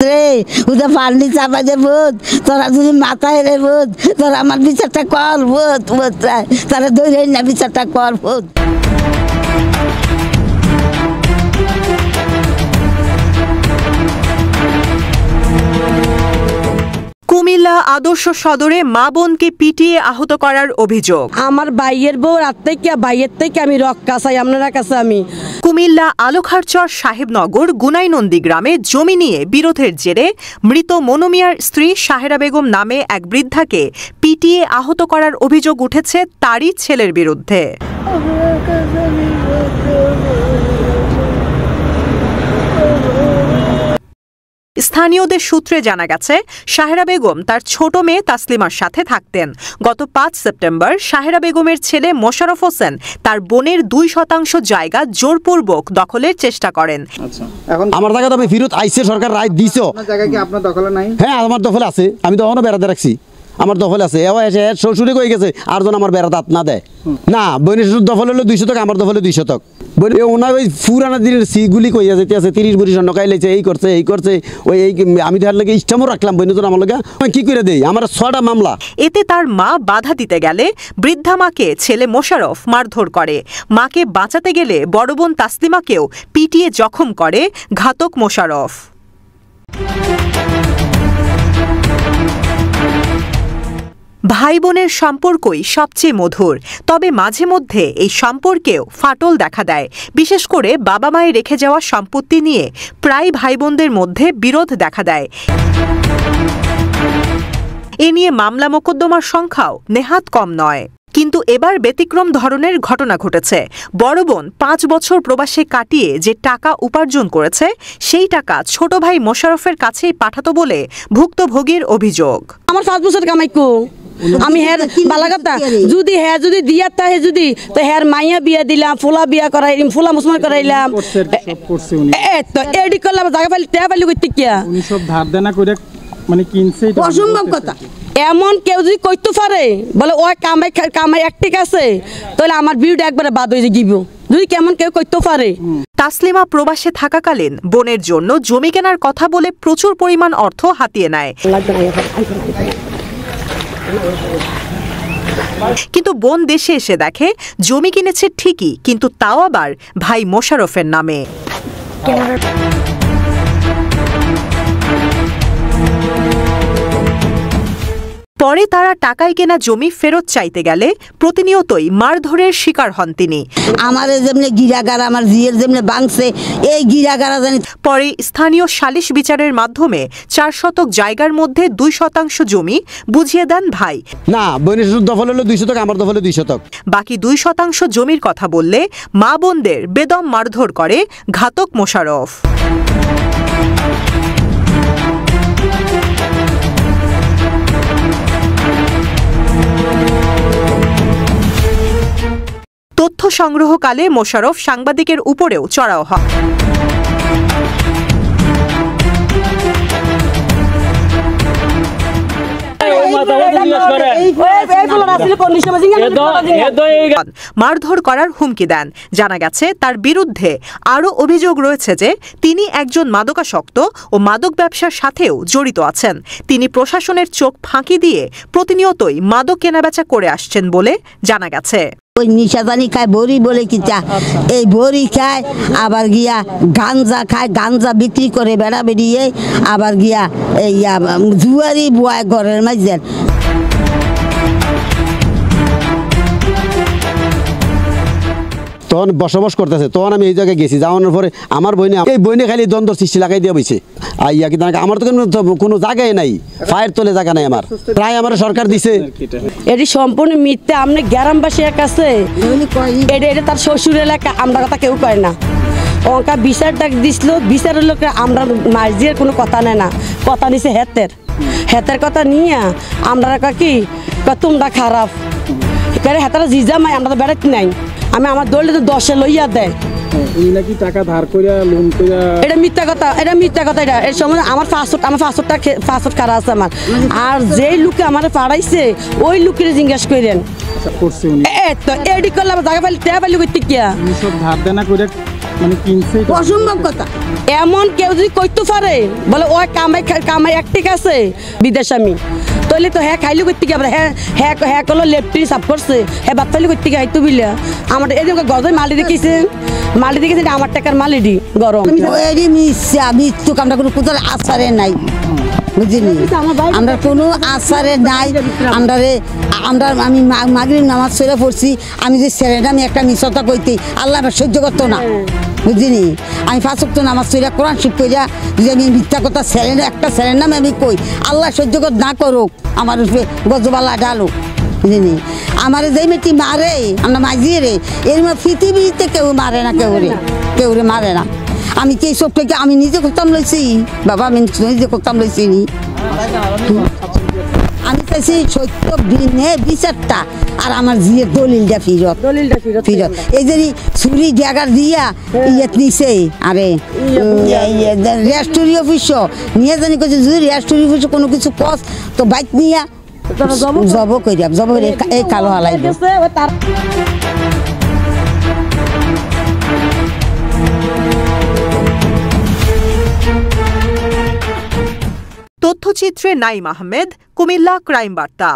রে উদা পারলি চাপা দে ভূত, তোরা যদি মাথায় রে ভূত, তোরা আমার বিচারটা কর ভূত, তারা ধরে না বিচারটা কর ভূত। কুমিল্লা আদর্শ সদরে মা বোনকে পিটিয়ে আহত করার অভিযোগ। আমার ভাইয়ের বউ রাত থেকে আমি রক্ষা চাই আপনার কাছে। আমি কুমিল্লা আলোখারচর সাহেবনগর গুনাইনন্দী গ্রামে জমি নিয়ে বিরোধের জেরে মৃত মনুমিয়ার স্ত্রী সাহেরা বেগম নামে এক বৃদ্ধাকে পিটিয়ে আহত করার অভিযোগ উঠেছে তারই ছেলের বিরুদ্ধে। স্থানীয়দের সূত্রে জানা গেছে, সাহেরা বেগম তার ছোট মেয়ে তাসলিমার সাথে থাকতেন। গত 5 সেপ্টেম্বর সাহেরা বেগমের ছেলে মোশাররফ হোসেন তার বোনের 2% জায়গা জোরপূর্বক দখলের চেষ্টা করেন। আমার জায়গা তো আমি ফিরত আইছে, সরকার রায় দিছো। জায়গা কি আপনার দখলে নাই? হ্যাঁ, আমার দখলে আছে, আমি তো এখনো বেড়াতে রাখছি, আমার দখলে আছে। এসে শ্বশুরে কই গেছে আর জন আমার বেড়া দাঁত না দেয় না। বইনের দখল হলো 200 টাকা, আমার দখলে 200 টাকা। ওনার ওই পুরানা দিনের সিগুলি কইয়া যেতে আছে, 30 বড়ি স্বর্ণ খাইলেছে, এই করছে এই করছে, ওই এই আমি তার লাগে ইচ্ছামও রাখলাম বইনের আমার লাগে কি করে দেই, আমার 6টা মামলা। এতে তার মা বাধা দিতে গেলে বৃদ্ধা মাকে ছেলে মোশাররফ মারধর করে। মাকে বাঁচাতে গেলে বড় বোন তাসলিমাকেও পিটিয়ে জখম করে ঘাতক মোশাররফ। ভাই বোনের সম্পর্কই সবচেয়ে মধুর, তবে মাঝে মধ্যে এই সম্পর্কেও ফাটল দেখা দেয়। বিশেষ করে বাবা মায়ের রেখে যাওয়া সম্পত্তি নিয়ে প্রায় ভাই বোনদের মধ্যে বিরোধ দেখা দেয়। এ নিয়ে মামলা মোকদ্দমার সংখ্যাও নেহাত কম নয়। কিন্তু এবার ব্যতিক্রম ধরনের ঘটনা ঘটেছে। বড় বোন 5 বছর প্রবাসে কাটিয়ে যে টাকা উপার্জন করেছে, সেই টাকা ছোট ভাই মোশাররফের কাছেই পাঠাতো বলে ভুক্তভোগীর অভিযোগ। আমার 5 বছর কামাইকো আমি হের বালাগাতা যদি দিয়া তাহে যদি তো হের মাইয়া বিয়া দিলাম, ফুলা বিয়া করাইলাম, ফুলা মুসলমান করাইলাম, তো এডি করলাম জায়গা পাইলে তে পাইলে কইতে কিয়া উনি সব ধার দেনা করে মানে কিনছে। এটা অসম্ভব কথা। এমন কেউ যদি কইতে পারে বলে ওই কামাই এক ঠিক আছে, তাহলে আমার বিউটি একবারে বাদ হয়ে গিব, যদি কেমন কেউ কইতে পারে। তাসলিমা প্রবাসে থাকাকালীন বোনের জন্য জমি কেনার কথা বলে প্রচুর পরিমাণ অর্থ হাতিয়ে নেয়। কিন্তু বোন দেশে এসে দেখে জমি কিনেছে ঠিকই, কিন্তু তাও আবার ভাই মোশাররফের নামে। পরে তারা টাকায় কেনা জমি ফেরত চাইতে গেলে প্রতিনিয়তই মারধরের শিকার হন তিনি। আমার যেমনি গিরাগার আমার জিয়ের যেমনি বাংছে, এই গিরাগারা জানি। পরে স্থানীয় সালিশ বিচারের মাধ্যমে 4 শতক জায়গার মধ্যে 2% জমি বুঝিয়ে দেন ভাই। না, বইনের দখল হলো 200 টাকা, আমার দখলে 200 টাকা। বাকি 2% জমির কথা বললে মা বোনদের বেদম মারধর করে ঘাতক মোশাররফ। তথ্য সংগ্রহকালে মোশাররফ সাংবাদিকের উপরেও চড়াও হয়। মারধর করার হুমকি দেন। জানা গেছে তার বিরুদ্ধে আরও অভিযোগ রয়েছে যে তিনি একজন মাদকাসক্ত ও মাদক ব্যবসার সাথেও জড়িত আছেন। তিনি প্রশাসনের চোখ ফাঁকি দিয়ে প্রতিনিয়তই মাদক কেনাবেচা করে আসছেন বলে জানা গেছে। ওই নিশাদানি খায়, বড়ি বলে কি চা, এই বড়ি খায়, আবার গিয়া গাঞ্জা খায়, গাঞ্জা বিক্রি করে বেড়া বেরিয়ে, আবার গিয়া এই জুয়ারি বুয়ায় ঘরের মাঝে। তখন বসবাস করতেছে, তখন আমি এই জায়গায় গেছি। যাওয়ানোর পরে আমার এই বইনে খালি দ্বন্দ্ব সৃষ্টি লাগাই দিয়ে বইছে। আইয়া কি আমার তো কোনো জায়গায় নাই, ফায়ের তোলে জায়গা নাই আমার, প্রায় আমার সরকার দিছে। এটি সম্পূর্ণ মিথ্যা। আপনি গ্রামবাসীর কাছে এটা তার শ্বশুর এলাকা, আমরা কথা কেউ কয় না। ওকা বিচার ডাক দিছিল, বিচারের লোকরা আমরা মাস দিয়ে কোনো কথা নেয় না, কথা নিছে হেতের কথা নিয়ে আমরা কি তোমরা খারাপ হেতারা জিজা মাই, আমরা তো বেড়াতে নাই। আমি আমার দৌড়লে তো 10 লইয়া দেয়। নাকি টাকা ধার কইরা লোন কইরা, এটা মিথ্যা কথা, এটা মিথ্যা কথা। এটা এর সময় আমার 500 কারা আছে আমার। আর যেই লোকে আমার পাড়াইছে ওই লোকের জিজ্ঞাসা করেন। করছে উনি। তো এডি করলাম জায়গা পাইলে তে পাইলে কইতে কিয়া উনি সব ধার দেনা কইরা মানে কিনছে এটা? অসম্ভব কথা। এমন কেউ যদি কইতে পারে বলে ওই কামাই একটিক আছে বিদেশ আমি তাহলে তো হ্যাঁ খাইলে করতে গিয়ে হ্যাঁ হ্যাঁ হ্যাঁ করলো লেফটি সাপ করছে হ্যাঁ বাচ্চালি করতে গিয়ে হাইতো বিলা আমার এই যে গজই মালি দেখিছেন আমার টাকার মালিডি গরম ওই মিথ্যা মৃত্যু আমরা কোনো কোথাও আসারে নাই বুঝলি আমরা কোনো আসারে নাই আমরা আমি মাগরিব নামাজ ছেড়ে পড়ছি আমি যে ছেলেটা আমি একটা মিশতা কইতে আল্লাহ আমার সহ্য করতো না বুঝলি আমি 5 ওয়াক্ত নামাজ ছেড়ে কোরআন শিব কইরা যে আমি মিথ্যা কথা ছেলের একটা ছেলের নামে আমি কই আল্লাহ সহ্য কর না করুক আমার উপরে গজবাল্লা ডালো বুঝলি আমার যেই মেয়েটি মারে আমরা মাঝিয়ে রে এর পৃথিবীতে কেউ মারে না কেউ রে মারে না আমি কি সব থেকে আমি নিজে করতাম লইছি বাবা আমি নিজে করতাম লইছি নি আমি চাইছি সত্য বিচারটা আর আমার জিয়ে দলিলটা ফিরত এই যে ছুরি ড্যাগার দিয়া ইয়েত নিছে আরে রেস্টুরি অফিস নিয়ে জানি কইছে যদি রেস্টুরি অফিস কোনো কিছু কস তো বাইক নিয়া জব কইরা জব এই কালো হালাই তথ্যচিত্রে নাইম আহমেদ, কুমিল্লা ক্রাইম বার্তা।